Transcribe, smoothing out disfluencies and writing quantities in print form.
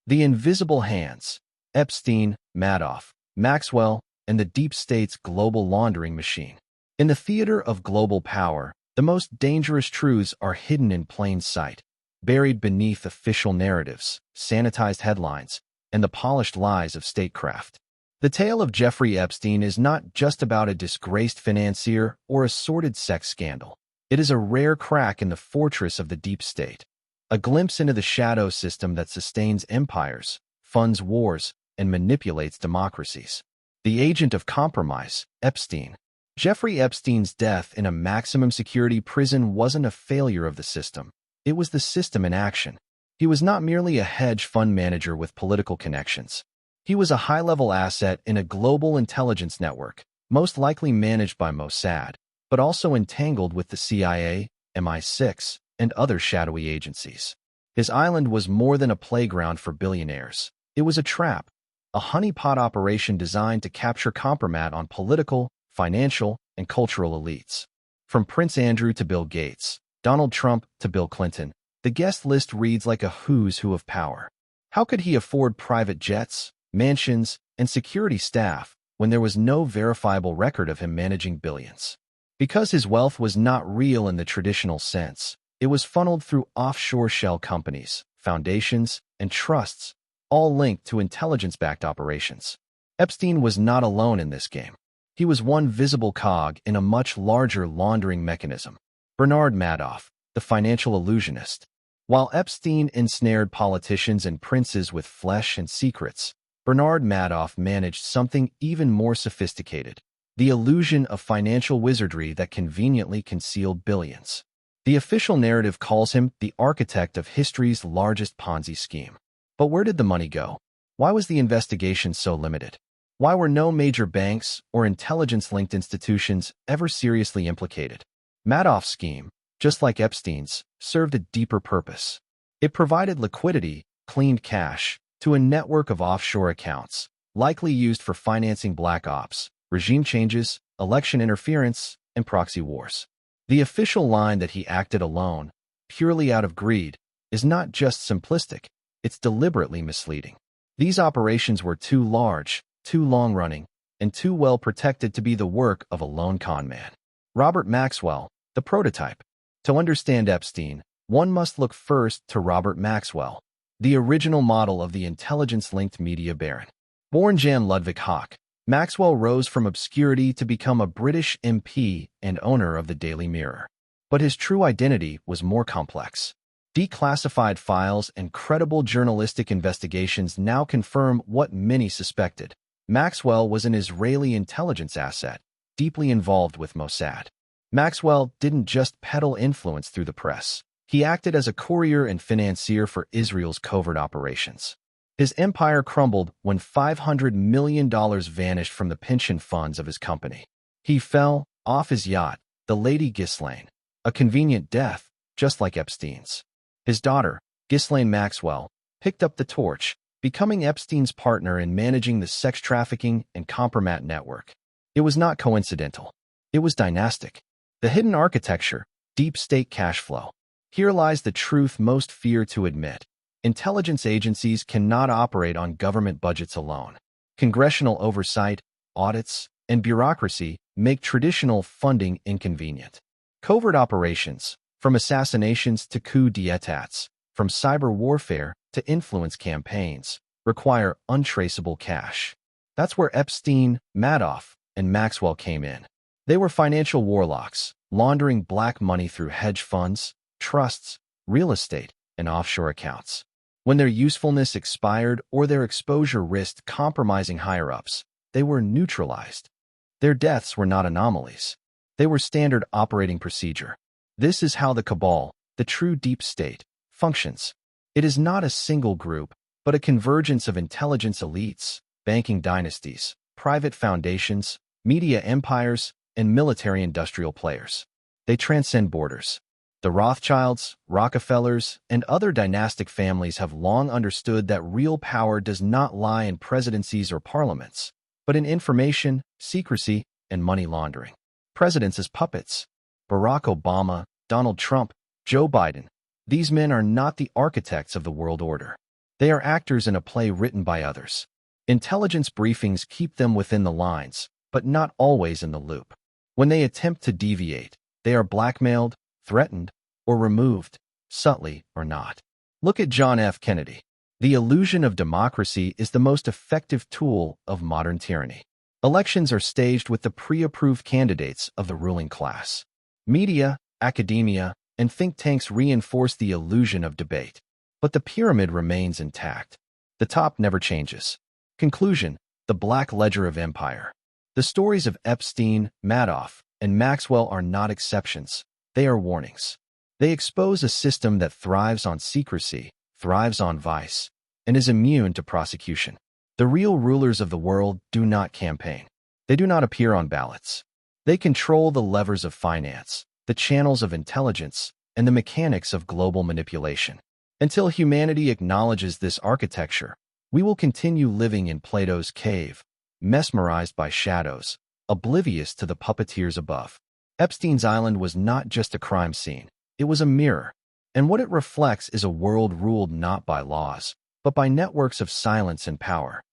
The invisible hands: Epstein, Madoff, Maxwell, and the deep state's global laundering machine. In the theater of global power, the most dangerous truths are hidden in plain sight, buried beneath official narratives, sanitized headlines, and the polished lies of statecraft. The tale of Jeffrey Epstein is not just about a disgraced financier or a sordid sex scandal. It is a rare crack in the fortress of the deep state, a glimpse into the shadow system that sustains empires, funds wars, and manipulates democracies. The agent of compromise, Epstein. Jeffrey Epstein's death in a maximum security prison wasn't a failure of the system. It was the system in action. He was not merely a hedge fund manager with political connections. He was a high-level asset in a global intelligence network, most likely managed by Mossad, but also entangled with the CIA, MI6, and other shadowy agencies. His island was more than a playground for billionaires. It was a trap, a honeypot operation designed to capture compromise on political, financial, and cultural elites. From Prince Andrew to Bill Gates, Donald Trump to Bill Clinton, the guest list reads like a who's who of power. How could he afford private jets, mansions, and security staff when there was no verifiable record of him managing billions? Because his wealth was not real in the traditional sense, it was funneled through offshore shell companies, foundations, and trusts, all linked to intelligence-backed operations. Epstein was not alone in this game. He was one visible cog in a much larger laundering mechanism. Bernard Madoff, the financial illusionist. While Epstein ensnared politicians and princes with flesh and secrets, Bernard Madoff managed something even more sophisticated: the illusion of financial wizardry that conveniently concealed billions. The official narrative calls him the architect of history's largest Ponzi scheme. But where did the money go? Why was the investigation so limited? Why were no major banks or intelligence-linked institutions ever seriously implicated? Madoff's scheme, just like Epstein's, served a deeper purpose. It provided liquidity, cleaned cash, to a network of offshore accounts, likely used for financing black ops, regime changes, election interference, and proxy wars. The official line that he acted alone, purely out of greed, is not just simplistic, it's deliberately misleading. These operations were too large, too long-running, and too well protected to be the work of a lone con man. Robert Maxwell, the prototype. To understand Epstein, one must look first to Robert Maxwell, the original model of the intelligence-linked media baron. Born Jan Ludwig Hock, Maxwell rose from obscurity to become a British MP and owner of the Daily Mirror. But his true identity was more complex. Declassified files and credible journalistic investigations now confirm what many suspected. Maxwell was an Israeli intelligence asset, deeply involved with Mossad. Maxwell didn't just peddle influence through the press. He acted as a courier and financier for Israel's covert operations. His empire crumbled when $500 million vanished from the pension funds of his company. He fell off his yacht, the Lady Ghislaine, a convenient death, just like Epstein's. His daughter, Ghislaine Maxwell, picked up the torch, becoming Epstein's partner in managing the sex trafficking and compromise network. It was not coincidental. It was dynastic. The hidden architecture, deep state cash flow. Here lies the truth most fear to admit. Intelligence agencies cannot operate on government budgets alone. Congressional oversight, audits, and bureaucracy make traditional funding inconvenient. Covert operations, from assassinations to coup d'états, from cyber warfare to influence campaigns, require untraceable cash. That's where Epstein, Madoff, and Maxwell came in. They were financial warlocks, laundering black money through hedge funds, trusts, real estate, and offshore accounts. When their usefulness expired or their exposure risked compromising higher-ups, they were neutralized. Their deaths were not anomalies. They were standard operating procedure. This is how the cabal, the true deep state, functions. It is not a single group, but a convergence of intelligence elites, banking dynasties, private foundations, media empires, and military-industrial players. They transcend borders. The Rothschilds, Rockefellers, and other dynastic families have long understood that real power does not lie in presidencies or parliaments, but in information, secrecy, and money laundering. Presidents as puppets. Barack Obama, Donald Trump, Joe Biden. These men are not the architects of the world order. They are actors in a play written by others. Intelligence briefings keep them within the lines, but not always in the loop. When they attempt to deviate, they are blackmailed, threatened, or removed, subtly or not. Look at John F. Kennedy. The illusion of democracy is the most effective tool of modern tyranny. Elections are staged with the pre-approved candidates of the ruling class. Media, academia, and think tanks reinforce the illusion of debate. But the pyramid remains intact. The top never changes. Conclusion: the black ledger of empire. The stories of Epstein, Madoff, and Maxwell are not exceptions. They are warnings. They expose a system that thrives on secrecy, thrives on vice, and is immune to prosecution. The real rulers of the world do not campaign. They do not appear on ballots. They control the levers of finance, the channels of intelligence, and the mechanics of global manipulation. Until humanity acknowledges this architecture, we will continue living in Plato's cave, mesmerized by shadows, oblivious to the puppeteers above. Epstein's island was not just a crime scene. It was a mirror, and what it reflects is a world ruled not by laws, but by networks of silence and power.